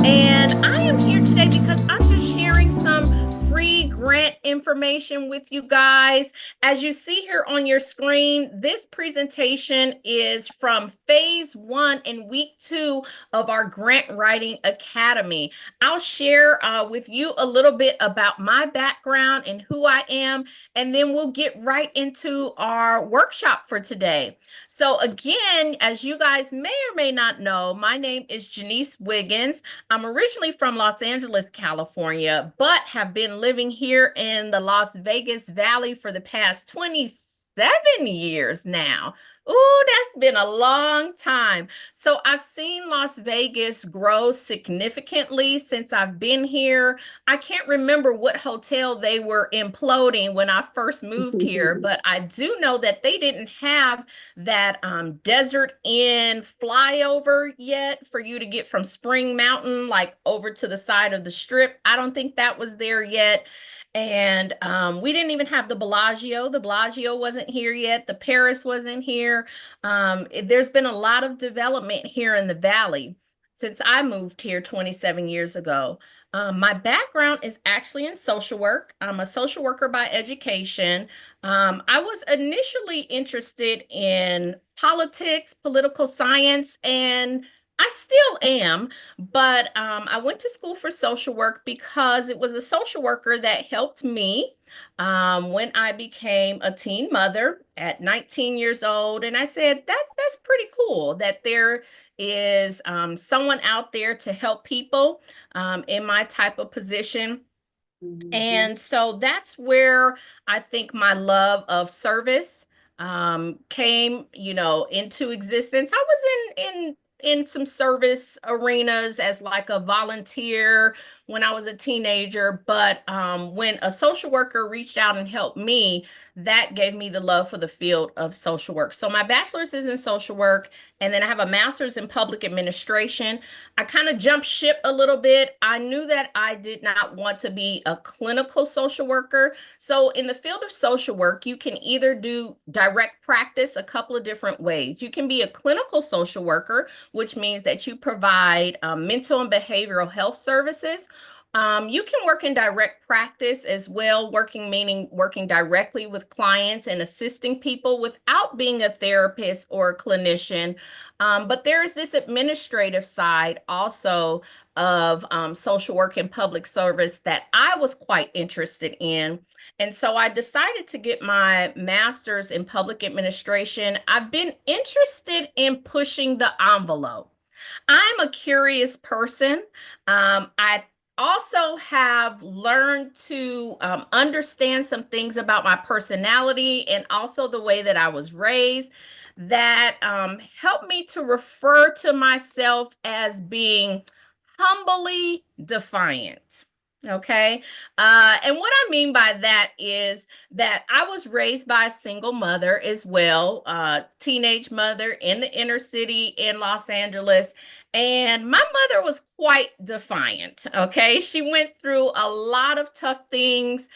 And I am here today because I'm just sharing some free grant information with you guys. As you see here on your screen, this presentation is from phase 1 and week 2 of our Grant Writing Academy. I'll share with you a little bit about my background and who I am, and then we'll get right into our workshop for today. So again, as you guys may or may not know, my name is Janise Wiggins. I'm originally from Los Angeles, California, but have been living here in the Las Vegas Valley for the past 27 years now. Ooh, that's been a long time. So I've seen Las Vegas grow significantly since I've been here. I can't remember what hotel they were imploding when I first moved here, but I do know that they didn't have that Desert Inn flyover yet for you to get from Spring Mountain like over to the side of the strip. I don't think that was there yet. And we didn't even have the Bellagio. The Bellagio wasn't here yet. The Paris wasn't here. There's been a lot of development here in the Valley since I moved here 27 years ago. My background is actually in social work. I'm a social worker by education. I was initially interested in politics, political science, and I still am, but I went to school for social work because it was a social worker that helped me when I became a teen mother at 19 years old. And I said, that's pretty cool that there is someone out there to help people in my type of position. Mhm. And so that's where I think my love of service came, into existence. I was in some service arenas as like a volunteer when I was a teenager, but when a social worker reached out and helped me, that gave me the love for the field of social work. So my bachelor's is in social work, and then I have a master's in public administration. I kind of jumped ship a little bit. I knew that I did not want to be a clinical social worker. So, in the field of social work, you can either do direct practice a couple of different ways. You can be a clinical social worker, which means that you provide mental and behavioral health services. You can work in direct practice as well, working meaning working directly with clients and assisting people without being a therapist or a clinician. But there is this administrative side also of social work and public service that I was quite interested in. And so I decided to get my master's in public administration. I've been interested in pushing the envelope. I'm a curious person. I also have learned to understand some things about my personality and also the way that I was raised that helped me to refer to myself as being humbly defiant. Okay. And what I mean by that is that I was raised by a single mother as well, teenage mother in the inner city in Los Angeles. And my mother was quite defiant. Okay. She went through a lot of tough things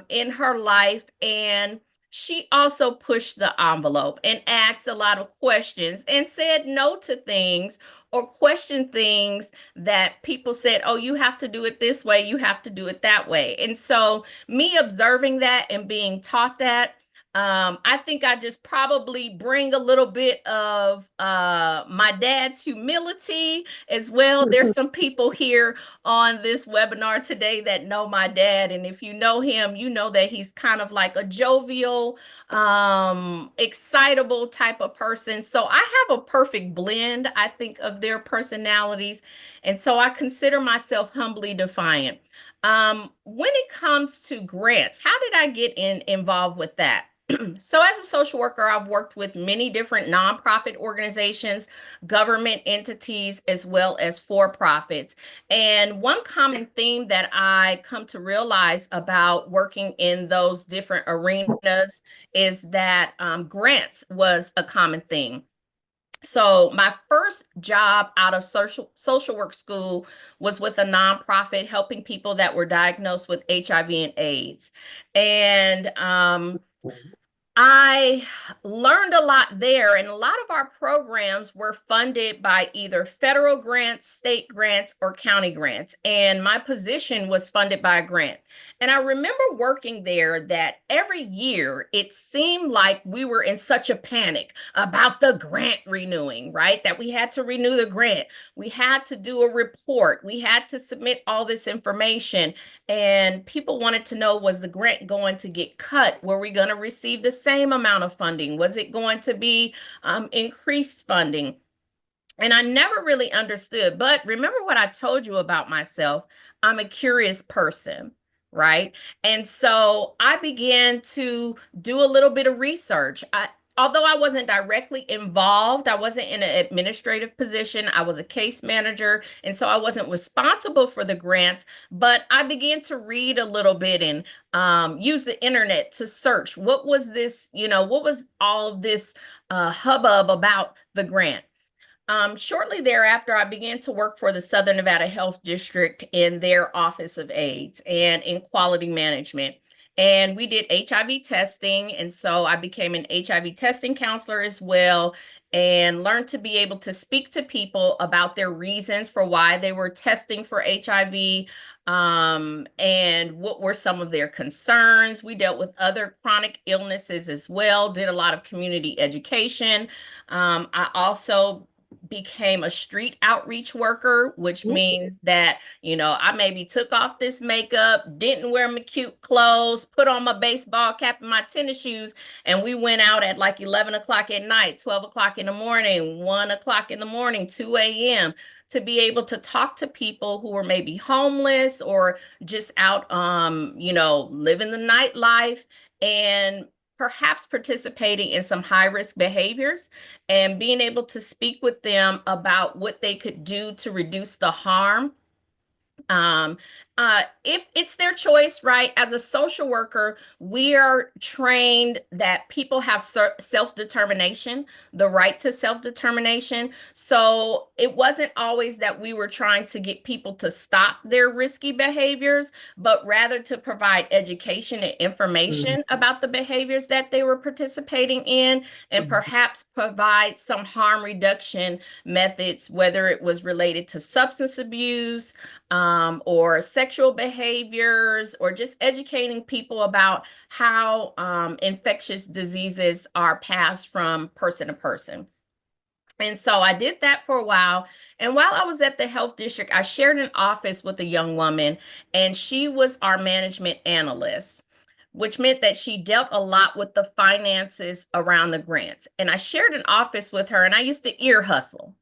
in her life. And she also pushed the envelope and asked a lot of questions and said no to things or questioned things that people said, oh, you have to do it this way, you have to do it that way. And so, me observing that and being taught that, I think I just probably bring a little bit of my dad's humility as well. There's some people here on this webinar today that know my dad. And if you know him, you know that he's kind of like a jovial, excitable type of person. So I have a perfect blend, I think, of their personalities. And so I consider myself humbly defiant. When it comes to grants, how did I get involved with that? So, as a social worker, I've worked with many different nonprofit organizations, government entities, as well as for profits. And one common theme that I come to realize about working in those different arenas is that grants was a common thing. So my first job out of social work school was with a nonprofit helping people that were diagnosed with HIV and AIDS. And I learned a lot there, and a lot of our programs were funded by either federal grants, state grants, or county grants. And my position was funded by a grant. And I remember working there that every year it seemed like we were in such a panic about the grant renewing, right? That we had to renew the grant. We had to do a report. We had to submit all this information. And people wanted to know, was the grant going to get cut? Were we going to receive the same amount of funding? Was it going to be increased funding? And I never really understood. But remember what I told you about myself? I'm a curious person, right? And so I began to do a little bit of research. Although I wasn't directly involved, I wasn't in an administrative position. I was a case manager, and so I wasn't responsible for the grants. But I began to read a little bit and use the internet to search what was this, what was all of this hubbub about the grant. Shortly thereafter, I began to work for the Southern Nevada Health District in their Office of AIDS and in quality management. And we did HIV testing. And so I became an HIV testing counselor as well, and learned to be able to speak to people about their reasons for why they were testing for HIV, and what were some of their concerns. We dealt with other chronic illnesses as well, did a lot of community education. I also became a street outreach worker, which means that, I maybe took off this makeup, didn't wear my cute clothes, put on my baseball cap and my tennis shoes, and we went out at like 11 o'clock at night, 12 o'clock in the morning, 1 o'clock in the morning, 2 a.m., to be able to talk to people who were maybe homeless or just out, living the nightlife, and perhaps participating in some high risk behaviors, and being able to speak with them about what they could do to reduce the harm. If it's their choice, right? As a social worker, we are trained that people have self-determination, the right to self-determination. So it wasn't always that we were trying to get people to stop their risky behaviors, but rather to provide education and information about the behaviors that they were participating in, and perhaps provide some harm reduction methods, whether it was related to substance abuse, or sexual behaviors, or just educating people about how infectious diseases are passed from person to person. And so I did that for a while. And while I was at the health district, I shared an office with a young woman, and she was our management analyst, which meant that she dealt a lot with the finances around the grants. And I shared an office with her, and I used to ear hustle.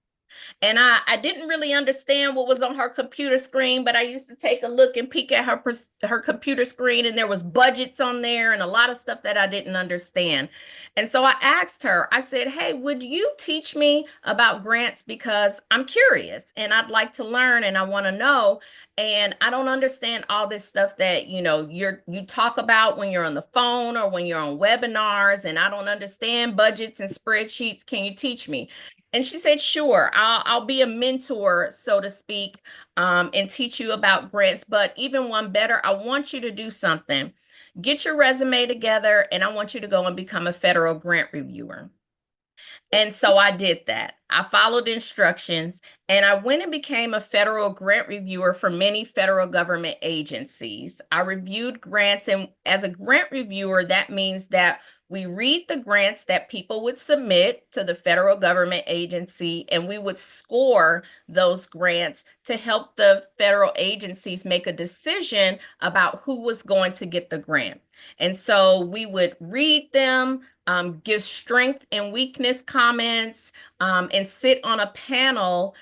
And I didn't really understand what was on her computer screen, but I used to take a look and peek at her computer screen, and there was budgets on there and a lot of stuff that I didn't understand. And so I asked her, I said, "Hey, would you teach me about grants? Because I'm curious and I'd like to learn and I want to know. And I don't understand all this stuff that, you talk about when you're on the phone or when you're on webinars, and I don't understand budgets and spreadsheets. Can you teach me?" And she said, "Sure, I'll be a mentor, so to speak, and teach you about grants. But even one better, I want you to do something. Get your resume together, and I want you to go and become a federal grant reviewer." And so I did that. I followed instructions, and I went and became a federal grant reviewer for many federal government agencies. I reviewed grants, and as a grant reviewer, that means that we read the grants that people would submit to the federal government agency, and we would score those grants to help the federal agencies make a decision about who was going to get the grant. And so we would read them, give strength and weakness comments, and sit on a panel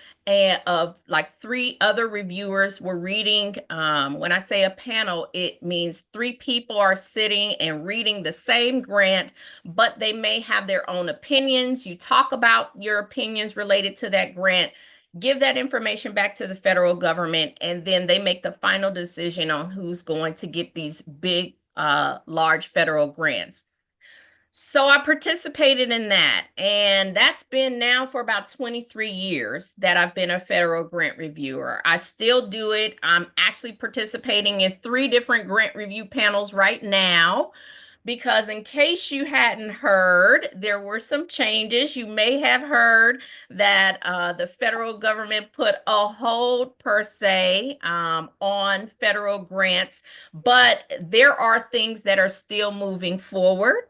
of like three other reviewers were reading. When I say a panel, it means three people are sitting and reading the same grant, but they may have their own opinions. You talk about your opinions related to that grant, give that information back to the federal government, and then they make the final decision on who's going to get these big, large federal grants. So I participated in that, and that's been now for about 23 years that I've been a federal grant reviewer. I still do it. I'm actually participating in 3 different grant review panels right now, because in case you hadn't heard, there were some changes. You may have heard that the federal government put a hold per se on federal grants, but there are things that are still moving forward.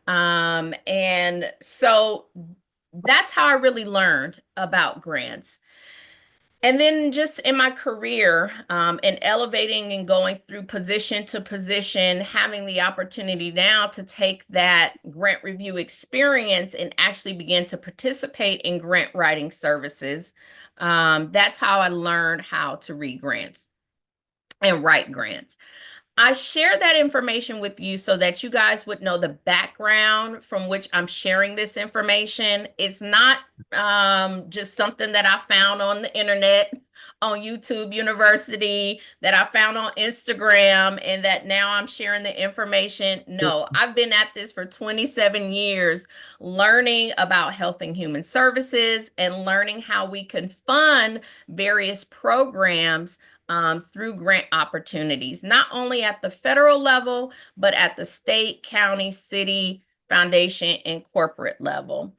And so that's how I really learned about grants. And then just in my career, and elevating and going through position to position, having the opportunity now to take that grant review experience and actually begin to participate in grant writing services. That's how I learned how to read grants and write grants. I share that information with you so that you guys would know the background from which I'm sharing this information. It's not just something that I found on the internet, on YouTube University, that I found on Instagram, and that now I'm sharing the information. No, I've been at this for 27 years, learning about health and human services and learning how we can fund various programs through grant opportunities, not only at the federal level, but at the state, county, city, foundation, and corporate level.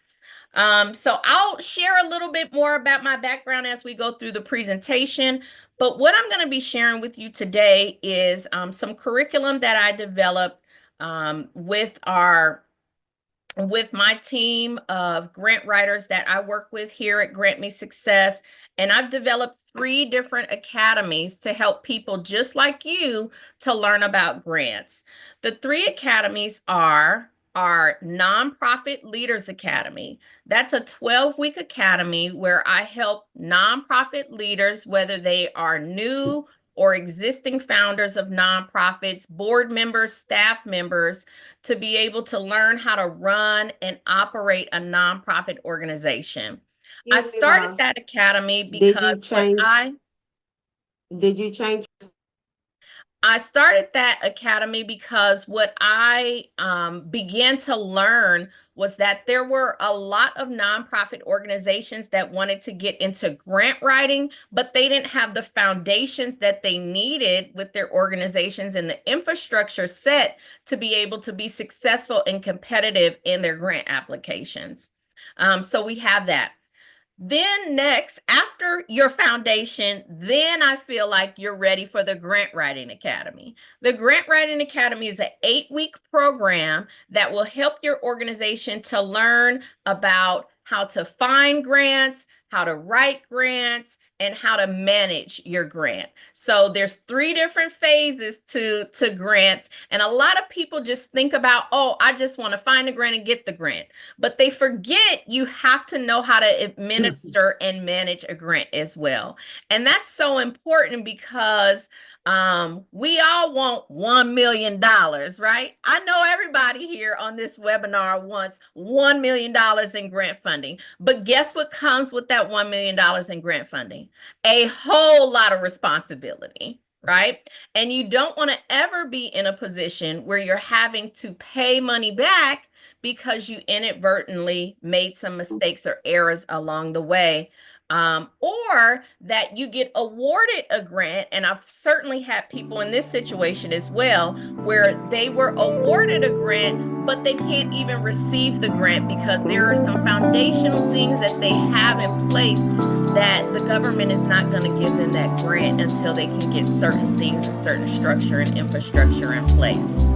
So I'll share a little bit more about my background as we go through the presentation. But what I'm going to be sharing with you today is some curriculum that I developed with my team of grant writers that I work with here at Grant Me Success. And I've developed 3 different academies to help people just like you to learn about grants. The 3 academies are our Nonprofit Leaders Academy. That's a 12-week academy where I help nonprofit leaders, whether they are new or existing founders of nonprofits, board members, staff members, to be able to learn how to run and operate a nonprofit organization. I Excuse me, started Ross. that academy Did you because change? Did you change? I started that academy because what I began to learn was that there were a lot of nonprofit organizations that wanted to get into grant writing, but they didn't have the foundations that they needed with their organizations and the infrastructure set to be able to be successful and competitive in their grant applications. So we have that. Then next, after your foundation, then I feel like you're ready for the Grant Writing Academy. The Grant Writing Academy is an 8-week program that will help your organization to learn about how to find grants, how to write grants, and how to manage your grant. So there's 3 different phases to grants, and a lot of people just think about, oh, I just want to find a grant and get the grant. But they forget you have to know how to administer and manage a grant as well. And that's so important because we all want $1 million, right? I know everybody here on this webinar wants $1 million in grant funding, but guess what comes with that $1 million in grant funding? A whole lot of responsibility, right? And you don't want to ever be in a position where you're having to pay money back because you inadvertently made some mistakes or errors along the way. Or that you get awarded a grant, and I've certainly had people in this situation as well, where they were awarded a grant, but they can't even receive the grant because there are some foundational things that they have in place that the government is not going to give them that grant until they can get certain things and certain structure and infrastructure in place.